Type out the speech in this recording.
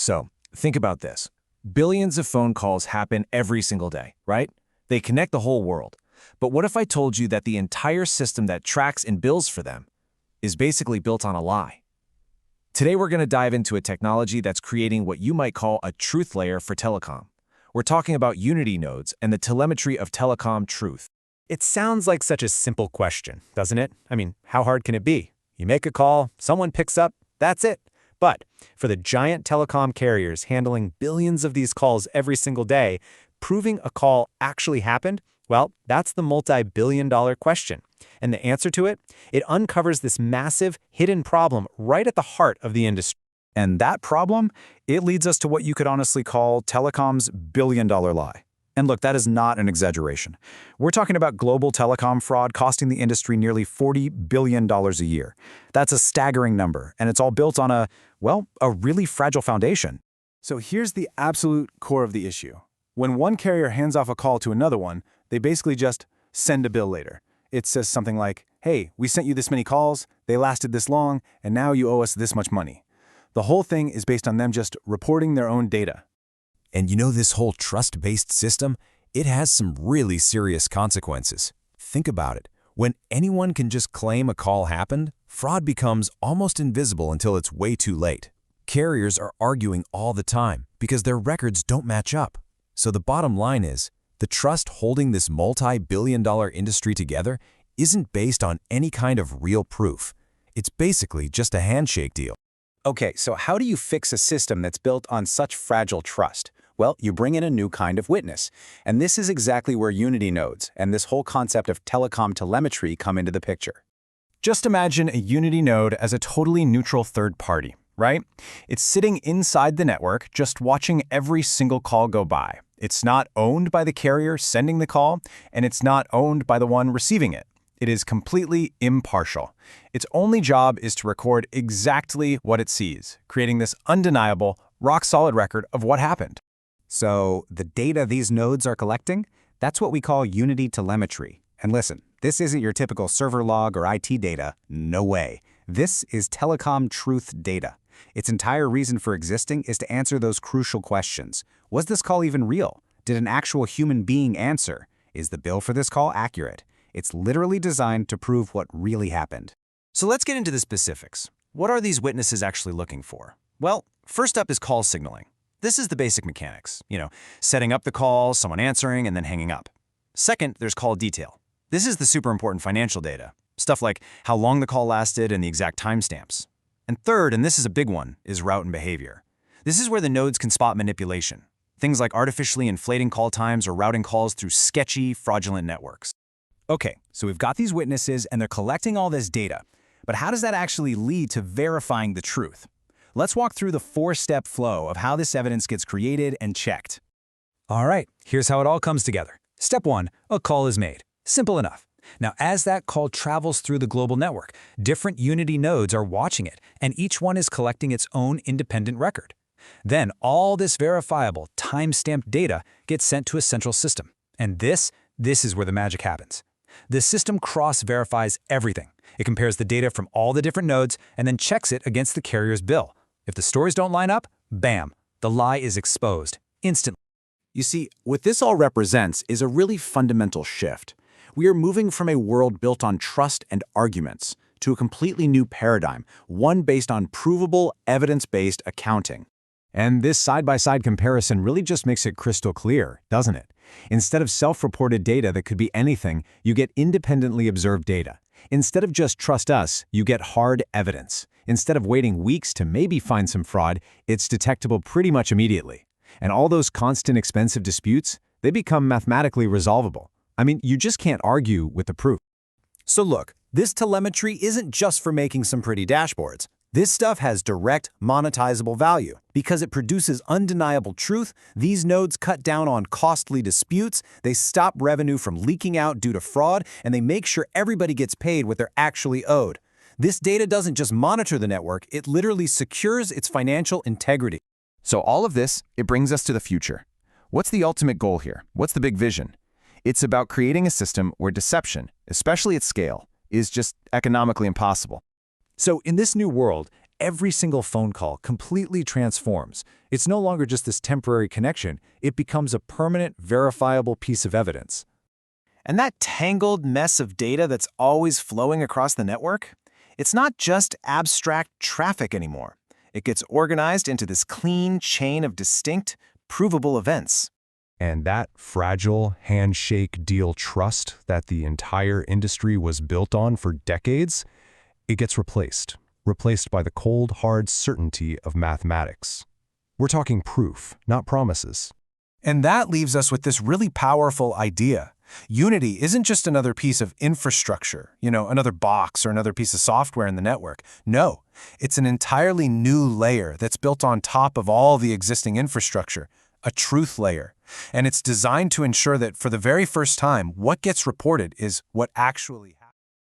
So, think about this. Billions of phone calls happen every single day, right? They connect the whole world. But what if I told you that the entire system that tracks and bills for them is basically built on a lie? Today we're going to dive into a technology that's creating what you might call a truth layer for telecom. We're talking about Unity nodes and the telemetry of telecom truth. It sounds like such a simple question, doesn't it? I mean, how hard can it be? You make a call, someone picks up, that's it. But for the giant telecom carriers handling billions of these calls every single day, proving a call actually happened, well, that's the multi-billion-dollar question. And the answer to it? It uncovers this massive, hidden problem right at the heart of the industry. And that problem, it leads us to what you could honestly call telecom's billion-dollar lie. And look, that is not an exaggeration. We're talking about global telecom fraud costing the industry nearly $40 billion a year. That's a staggering number, and it's all built on a really fragile foundation. So here's the absolute core of the issue. When one carrier hands off a call to another one, they basically just send a bill later. It says something like, hey, we sent you this many calls, they lasted this long, and now you owe us this much money. The whole thing is based on them just reporting their own data. And you know, this whole trust-based system, it has some really serious consequences. Think about it. When anyone can just claim a call happened, fraud becomes almost invisible until it's way too late. Carriers are arguing all the time because their records don't match up. So the bottom line is, the trust holding this multi-billion-dollar industry together isn't based on any kind of real proof. It's basically just a handshake deal. Okay, so how do you fix a system that's built on such fragile trust? Well, you bring in a new kind of witness. And this is exactly where Unity nodes and this whole concept of telecom telemetry come into the picture. Just imagine a Unity node as a totally neutral third party, right? It's sitting inside the network, just watching every single call go by. It's not owned by the carrier sending the call, and it's not owned by the one receiving it. It is completely impartial. Its only job is to record exactly what it sees, creating this undeniable, rock-solid record of what happened. So the data these nodes are collecting, that's what we call Unity telemetry. And listen, this isn't your typical server log or IT data. No way. This is telecom truth data. Its entire reason for existing is to answer those crucial questions. Was this call even real? Did an actual human being answer? Is the bill for this call accurate? It's literally designed to prove what really happened. So let's get into the specifics. What are these witnesses actually looking for? Well, first up is call signaling. This is the basic mechanics, setting up the call, someone answering, and then hanging up. Second, there's call detail. This is the super important financial data, stuff like how long the call lasted and the exact timestamps. And third, and this is a big one, is route and behavior. This is where the nodes can spot manipulation, things like artificially inflating call times or routing calls through sketchy, fraudulent networks. Okay, so we've got these witnesses and they're collecting all this data, but how does that actually lead to verifying the truth? Let's walk through the four-step flow of how this evidence gets created and checked. All right, here's how it all comes together. Step 1, a call is made. Simple enough. Now, as that call travels through the global network, different Unity nodes are watching it, and each one is collecting its own independent record. Then, all this verifiable, time-stamped data gets sent to a central system. And this is where the magic happens. The system cross-verifies everything. It compares the data from all the different nodes and then checks it against the carrier's bill. If the stories don't line up, bam, the lie is exposed instantly. You see, what this all represents is a really fundamental shift. We are moving from a world built on trust and arguments to a completely new paradigm, one based on provable, evidence-based accounting. And this side-by-side comparison really just makes it crystal clear, doesn't it? Instead of self-reported data that could be anything, you get independently observed data. Instead of just trust us, you get hard evidence. Instead of waiting weeks to maybe find some fraud, it's detectable pretty much immediately. And all those constant expensive disputes, they become mathematically resolvable. I mean, you just can't argue with the proof. So look, this telemetry isn't just for making some pretty dashboards. This stuff has direct, monetizable value. Because it produces undeniable truth, these nodes cut down on costly disputes, they stop revenue from leaking out due to fraud, and they make sure everybody gets paid what they're actually owed. This data doesn't just monitor the network, it literally secures its financial integrity. So all of this, it brings us to the future. What's the ultimate goal here? What's the big vision? It's about creating a system where deception, especially at scale, is just economically impossible. So in this new world, every single phone call completely transforms. It's no longer just this temporary connection, it becomes a permanent, verifiable piece of evidence. And that tangled mess of data that's always flowing across the network? It's not just abstract traffic anymore. It gets organized into this clean chain of distinct, provable events. And that fragile handshake deal trust that the entire industry was built on for decades, it gets replaced by the cold, hard certainty of mathematics. We're talking proof, not promises. And that leaves us with this really powerful idea. Unity isn't just another piece of infrastructure, another box or another piece of software in the network. No, it's an entirely new layer that's built on top of all the existing infrastructure, a truth layer. And it's designed to ensure that for the very first time, what gets reported is what actually happens.